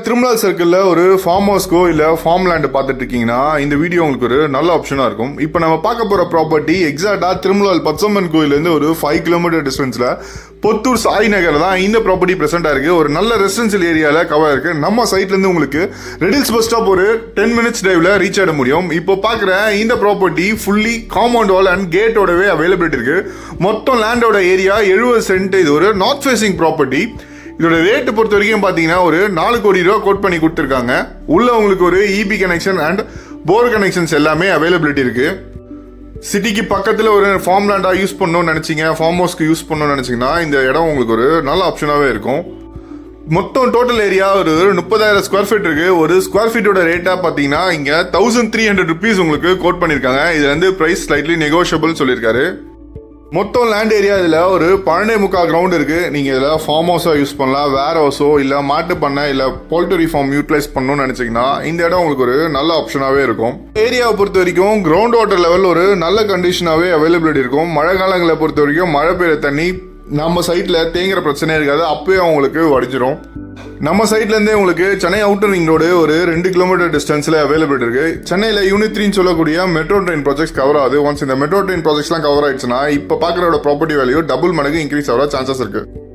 திருமலா சர்க்கிளில் ஒரு ஃபார்ம் ஹவுஸ்க்கோ இல்லை ஃபார்ம் லேண்டு பார்த்துட்டு இருக்கீங்கன்னா இந்த வீடியோ உங்களுக்கு ஒரு நல்ல ஆப்ஷனாக இருக்கும். இப்போ நம்ம பார்க்க போகிற ப்ராப்பர்ட்டி எக்ஸாக்டாக திருமலால் பச்சம்மன் கோயிலேருந்து ஒரு 5 கிலோமீட்டர் டிஸ்டன்ஸில் பொத்தூர் சாய் நகர் தான் இந்த ப்ராப்பர்ட்டி ப்ரெசென்ட்டாக இருக்குது. ஒரு நல்ல ரெசிடென்ஷியல் ஏரியாவில் கவர் இருக்குது. நம்ம சைட்லேருந்து உங்களுக்கு ரெடில்ஸ் பஸ் ஸ்டாப் ஒரு 10 மினிட்ஸ் டிரைவில் ரீச் ஆகிட முடியும். இப்போ பார்க்குற இந்த property fully compound wall and கேட்டோடவே அவைலபிலிட்டி இருக்குது. மொத்தம் லேண்டோட ஏரியா 70 சென்ட். இது ஒரு நார்த் ஃபேசிங் ப்ராப்பர்ட்டி. இதோட ரேட்டு பொறுத்த வரைக்கும் பார்த்தீங்கன்னா ஒரு 4 கோடி ரூபா கோட் பண்ணி கொடுத்துருக்காங்க. உள்ள உங்களுக்கு ஒரு EB connection and bore connections எல்லாமே அவைலபிலிட்டி இருக்கு. சிட்டிக்கு பக்கத்தில் ஒரு ஃபார்ம் லேண்டாக யூஸ் பண்ணணும்னு நினச்சிங்க, ஃபார்ம் ஹவுஸ்க்கு யூஸ் பண்ணணும்னு நினச்சிங்கன்னா இந்த இடம் உங்களுக்கு ஒரு நல்ல ஆப்ஷனாகவே இருக்கும். மொத்தம் டோட்டல் ஏரியா ஒரு 30,000 ஸ்கொயர் ஃபீட் இருக்கு. ஒரு ஸ்கொயர் ஃபீட்டோட ரேட்டாக பார்த்தீங்கன்னா இங்கே 1300 ருபீஸ் உங்களுக்கு கோட் பண்ணியிருக்காங்க. இது வந்து ப்ரைஸ் ஸ்லைட்லி நெகோஷியபிள் சொல்லியிருக்காரு. மொத்தம் லேண்ட் ஏரியா இதில் ஒரு 12.25 கிரவுண்ட் இருக்குது. நீங்கள் இதில் ஃபார்ம் ஹவுஸாக யூஸ் பண்ணலாம், வேர் ஹவுஸோ இல்லை மாட்டு பண்ணை இல்லை போல்ட்ரி ஃபார்ம் யூட்டிலைஸ் பண்ணணும்னு நினச்சிங்கன்னா இந்த இடம் உங்களுக்கு ஒரு நல்ல ஆப்ஷனாகவே இருக்கும். ஏரியாவை பொறுத்த வரைக்கும் கிரவுண்ட் வாட்டர் லெவல் ஒரு நல்ல கண்டிஷனாகவே அவைலபிலிட்டி இருக்கும். மழை காலங்களை பொறுத்த வரைக்கும் மழை பெய்யுற தண்ணி நம்ம சைட்டில் தேங்குற பிரச்சனையே இருக்காது, அப்பயே அவங்களுக்கு வடிச்சிடும். நம்ம சைட்லேருந்தே உங்களுக்கு சென்னை அவுட்டர் ரிங் ரோடு ஒரு 2 கிலோமீட்டர் டிஸ்டன்ஸில் அவைலபிலிட்டி இருக்குது. சென்னையில் யூனிட் 3 சொல்லக்கூடிய மெட்ரோ ட்ரெயின் ப்ராஜெக்ட்ஸ் கவர் ஆகுது. ஒன்ஸ் இந்த மெட்ரோ ட்ரெயின் ப்ராஜெக்ட்ஸ்லாம் கவர் ஆயிடுச்சுன்னா இப்போ பார்க்குறோட ப்ராப்பர்ட்டி வேல்யூ டபுள் மடங்கு இன்க்ரீஸ் ஆகிற சான்சஸ் இருக்குது.